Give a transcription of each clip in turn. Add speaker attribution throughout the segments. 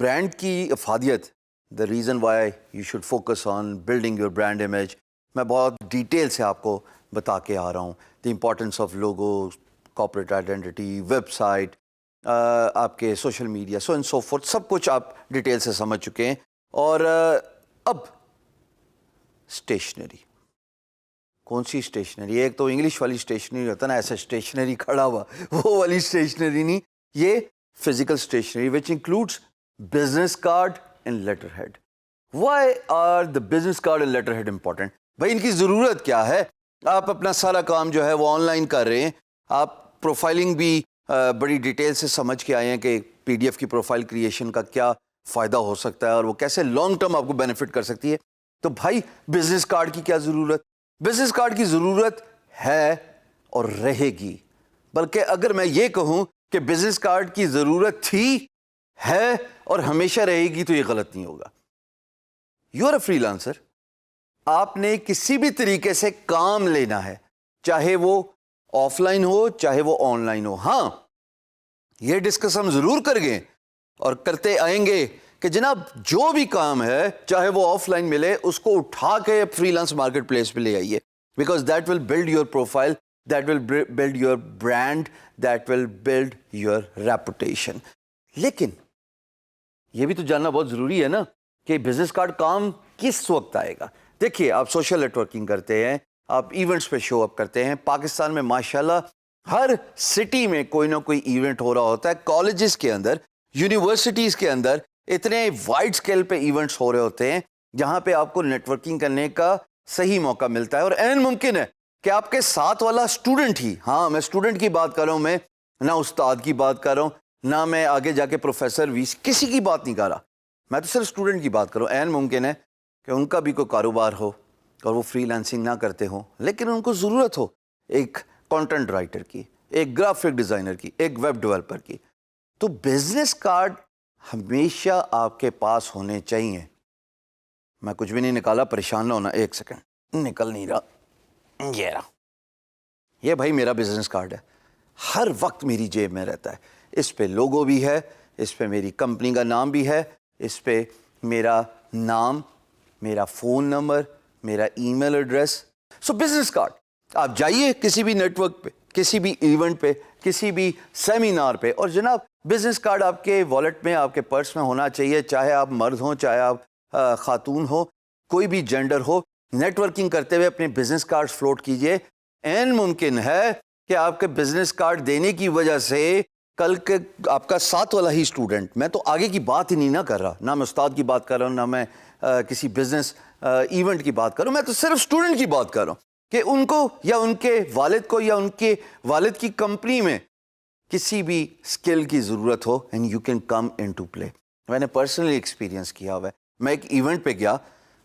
Speaker 1: Brand کی افادیت, the reason why you should focus on building your brand image, میں بہت ڈیٹیل سے آپ کو بتا کے آ رہا ہوں. The importance of logo, corporate identity, website, آپ کے social media, so and so forth, سب کچھ آپ ڈیٹیل سے سمجھ چکے ہیں. اور اب اسٹیشنری, کون سی اسٹیشنری؟ ایک تو انگلش والی اسٹیشنری ہوتا ہے نا, ایسا اسٹیشنری کھڑا ہوا, وہ والی اسٹیشنری نہیں, یہ فزیکل اسٹیشنری وچ includes business card and letterhead. Why are the business card and letterhead important? بھائی ان کی ضرورت کیا ہے؟ آپ اپنا سارا کام جو ہے وہ آن لائن کر رہے ہیں, آپ پروفائلنگ بھی بڑی ڈیٹیل سے سمجھ کے آئے ہیں کہ پی ڈی ایف کی پروفائل کریشن کا کیا فائدہ ہو سکتا ہے اور وہ کیسے لانگ ٹرم آپ کو بینیفٹ کر سکتی ہے. تو بھائی بزنس کارڈ کی کیا ضرورت؟ بزنس کارڈ کی ضرورت ہے اور رہے گی, بلکہ اگر میں یہ کہوں کہ بزنس کارڈ کی ضرورت تھی, ہے اور ہمیشہ رہے گی, تو یہ غلط نہیں ہوگا. You are a free lancer, آپ نے کسی بھی طریقے سے کام لینا ہے, چاہے وہ آف لائن ہو چاہے وہ آن لائن ہو. ہاں, یہ ڈسکس ہم ضرور کر گئے اور کرتے آئیں گے کہ جناب جو بھی کام ہے چاہے وہ آف لائن ملے, اس کو اٹھا کے فری لانس مارکیٹ پلیس پہ لے آئیے, because that will build your profile, that will build your brand, that will build your reputation. لیکن یہ بھی تو جاننا بہت ضروری ہے نا کہ بزنس کارڈ کام کس وقت آئے گا. دیکھیے, آپ سوشل نیٹ ورکنگ کرتے ہیں, آپ ایونٹس پہ شو اپ کرتے ہیں. پاکستان میں ماشاءاللہ ہر سٹی میں کوئی نہ کوئی ایونٹ ہو رہا ہوتا ہے. کالجز کے اندر, یونیورسٹیز کے اندر اتنے وائڈ اسکیل پہ ایونٹس ہو رہے ہوتے ہیں جہاں پہ آپ کو نیٹ ورکنگ کرنے کا صحیح موقع ملتا ہے. اور عین ممکن ہے کہ آپ کے ساتھ والا اسٹوڈنٹ ہی, ہاں میں اسٹوڈنٹ کی بات کر رہا ہوں, میں نہ استاد کی بات کر رہا ہوں, نہ میں آگے جا کے پروفیسر ویس کسی کی بات نہیں کر رہا, میں تو صرف اسٹوڈنٹ کی بات کر رہا ہوں. عین ممکن ہے کہ ان کا بھی کوئی کاروبار ہو اور وہ فری لانسنگ نہ کرتے ہوں, لیکن ان کو ضرورت ہو ایک کانٹینٹ رائٹر کی, ایک گرافک ڈیزائنر کی, ایک ویب ڈیولپر کی. تو بزنس کارڈ ہمیشہ آپ کے پاس ہونے چاہیے. میں کچھ بھی نہیں نکالا, پریشان نہ ہونا, ایک سیکنڈ, نکل نہیں رہا, یہ رہا, یہ بھائی میرا بزنس کارڈ ہے, ہر وقت میری جیب میں رہتا ہے. اس پہ لوگو بھی ہے, اس پہ میری کمپنی کا نام بھی ہے, اس پہ میرا نام, میرا فون نمبر, میرا email address. So business card, آپ جائیے کسی بھی نیٹ ورک پہ, کسی بھی ایونٹ پہ, کسی بھی سیمینار پہ, اور جناب بزنس کارڈ آپ کے والیٹ میں, آپ کے پرس میں ہونا چاہیے, چاہے آپ مرد ہوں چاہے آپ خاتون ہو, کوئی بھی جینڈر ہو. نیٹ ورکنگ کرتے ہوئے اپنے بزنس کارڈ فلوٹ کیجئے. عین ممکن ہے کہ آپ کے بزنس کارڈ دینے کی وجہ سے کل کے آپ کا ساتھ والا ہی اسٹوڈنٹ, میں تو آگے کی بات ہی نہیں نہ کر رہا, نہ میں استاد کی بات کر رہا ہوں, نہ میں کسی بزنس ایونٹ کی بات کر رہا ہوں, میں تو صرف اسٹوڈنٹ کی بات کر رہا ہوں کہ ان کو یا ان کے والد کو یا ان کے والد کی کمپنی میں کسی بھی اسکل کی ضرورت ہو, and you can come into play. میں نے پرسنلی ایکسپیرینس کیا ہوا ہے. میں ایک ایونٹ پہ گیا,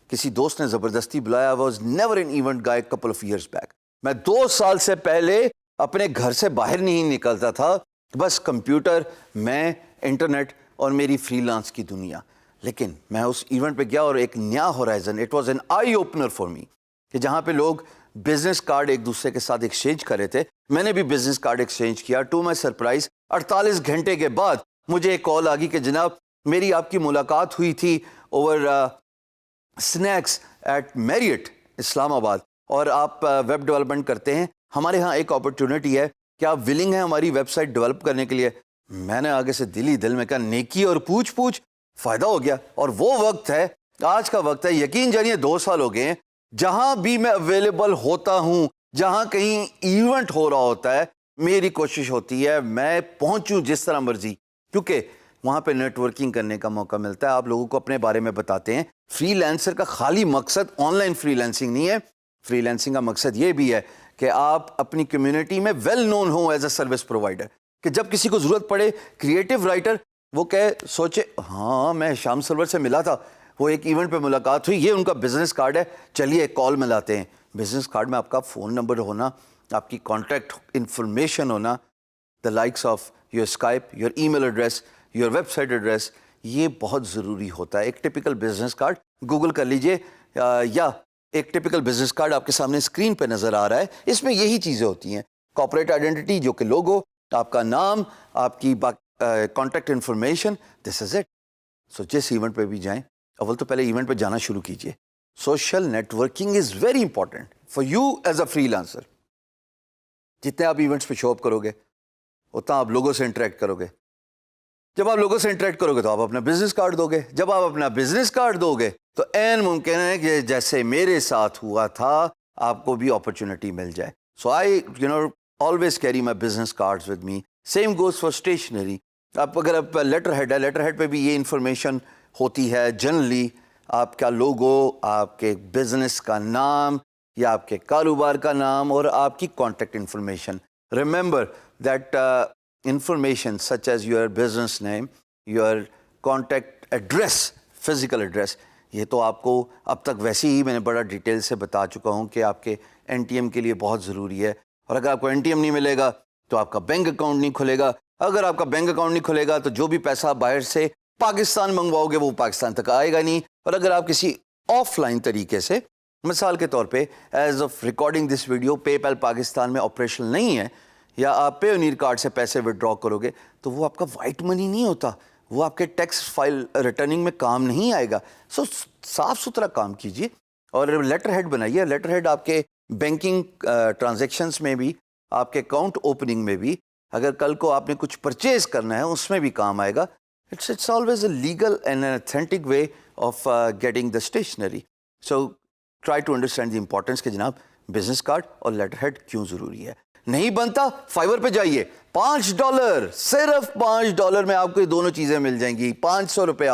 Speaker 1: کسی دوست نے زبردستی بلایا, was never an event guy couple of years back. میں 2 سال سے پہلے اپنے گھر سے باہر نہیں نکلتا تھا, بس کمپیوٹر, میں, انٹرنیٹ اور میری فری لانس کی دنیا. لیکن میں اس ایونٹ پہ گیا اور ایک نیا horizon, it was an eye opener for me, کہ جہاں پہ لوگ بزنس کارڈ ایک دوسرے کے ساتھ ایکسچینج کر رہے تھے. میں نے بھی بزنس کارڈ ایکسچینج کیا. ٹو مائی سرپرائز 48 گھنٹے کے بعد مجھے ایک کال آ گئی کہ جناب میری آپ کی ملاقات ہوئی تھی اوور اسنیکس ایٹ میریٹ اسلام آباد, اور آپ ویب ڈیولپمنٹ کرتے ہیں, ہمارے ہاں ایک اپرچونٹی ہے, کیا آپ ولنگ ہیں ہماری ویب سائٹ ڈیولپ کرنے کے لیے؟ میں نے آگے سے دل میں کہا نیکی اور پوچھ فائدہ ہو گیا. اور وہ وقت ہے, آج کا وقت ہے, یقین جانیے 2 سال ہو گئے ہیں, جہاں بھی میں اویلیبل ہوتا ہوں, جہاں کہیں ایونٹ ہو رہا ہوتا ہے, میری کوشش ہوتی ہے میں پہنچوں جس طرح مرضی, کیونکہ وہاں پہ نیٹ ورکنگ کرنے کا موقع ملتا ہے. آپ لوگوں کو اپنے بارے میں بتاتے ہیں. فری لانسر کا خالی مقصد آن لائن فری لانسنگ نہیں ہے, فری لانسنگ کا مقصد یہ بھی ہے کہ آپ اپنی کمیونٹی میں ویل نون ہوں ایز اے سروس پرووائڈر, کہ جب کسی کو ضرورت پڑے, کریٹو رائٹر, وہ سوچے ہاں میں شام سرور سے ملا تھا, وہ ایک ایونٹ پہ ملاقات ہوئی, یہ ان کا بزنس کارڈ ہے, چلیے ایک کال ملاتے ہیں. بزنس کارڈ میں آپ کا فون نمبر ہونا, آپ کی کانٹیکٹ انفارمیشن ہونا, the likes of your Skype, your email address, your website address, یہ بہت ضروری ہوتا ہے. ایک ٹپیکل بزنس کارڈ گوگل کر لیجئے, یا ایک ٹپیکل بزنس کارڈ آپ کے سامنے اسکرین پہ نظر آ رہا ہے. اس میں یہی چیزیں ہوتی ہیں, کارپوریٹ آئیڈینٹی جو کہ لوگو, آپ کا نام, آپ کی contact information, this is it. So جس ایونٹ پہ بھی جائیں اول تو پہلے ایونٹ پہ جانا شروع کیجیے. Social networking is very important for you as a free لانسر. جتنے آپ ایونٹس پہ شو اپ کرو گے اتنا آپ لوگوں سے انٹریکٹ کرو گے. جب آپ لوگوں سے انٹریکٹ کرو گے تو آپ اپنا بزنس کارڈ دو گے. جب آپ اپنا بزنس کارڈ دو گے تو عین ممکن ہے کہ جیسے میرے ساتھ ہوا تھا آپ کو بھی اپرچونٹی مل جائے. سو آئی always carry my business cards with me. Same goes for stationery. آپ اگر آپ لیٹر ہیڈ ہے, لیٹر ہیڈ پہ بھی یہ انفارمیشن ہوتی ہے جنرلی, آپ کا لوگو, آپ کے بزنس کا نام یا آپ کے کاروبار کا نام اور آپ کی contact information. Remember that information such as your business name, your contact address, physical address, یہ تو آپ کو اب تک ویسے ہی میں نے بڑا ڈیٹیل سے بتا چکا ہوں کہ آپ کے این ٹی ایم کے لیے بہت ضروری ہے. اور اگر آپ کو این ٹی ایم نہیں ملے گا تو آپ کا بینک اکاؤنٹ نہیں کھلے گا. اگر آپ کا بینک اکاؤنٹ نہیں کھلے گا تو جو بھی پیسہ باہر سے پاکستان منگواؤ گے وہ پاکستان تک آئے گا نہیں. اور اگر آپ کسی آف لائن طریقے سے, مثال کے طور پہ as of recording this video, PayPal Pakistan میں آپریشن نہیں ہے, یا آپ پیونیر کارڈ سے پیسے وڈرا کرو گے تو وہ آپ کا وائٹ منی نہیں ہوتا, وہ آپ کے ٹیکس فائل ریٹرننگ میں کام نہیں آئے گا. سو صاف ستھرا کام کیجیے اور لیٹر ہیڈ بنائیے. لیٹر ہیڈ آپ کے بینکنگ ٹرانزیکشنز میں بھی, آپ کے اکاؤنٹ اوپننگ میں بھی, اگر کل کو آپ نے کچھ پرچیز کرنا ہے اس میں بھی کام آئے گا. It's always a legal and an authentic way of getting the stationery. So try to understand the importance کہ جناب بزنس کارڈ اور لیٹر ہیڈ کیوں ضروری ہے. نہیں بنتا فائبر پہ جائیے, $5, صرف $5 میں آپ کو یہ دونوں چیزیں مل جائیں گی. 500 روپیہ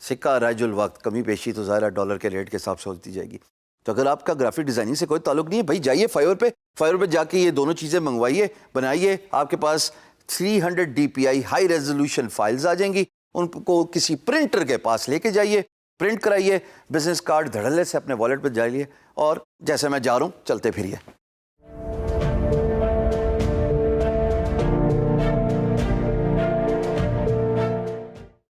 Speaker 1: سکہ رائج الوقت, کمی پیشی تو ظاہر ڈالر کے ریٹ کے حساب سے ہوتی جائے گی. تو اگر آپ کا گرافک ڈیزائننگ سے کوئی تعلق نہیں ہے بھائی, جائیے فائبر پہ جا کے یہ دونوں چیزیں منگوائیے, بنائیے. آپ کے پاس 300 DPI ہائی ریزولوشن فائلز آ جائیں گی, ان کو کسی پرنٹر کے پاس لے کے جائیے, پرنٹ کرائیے, بزنس کارڈ دھڑلے سے اپنے والیٹ پہ جائیے, اور جیسے میں جا رہا ہوں چلتے پھریے.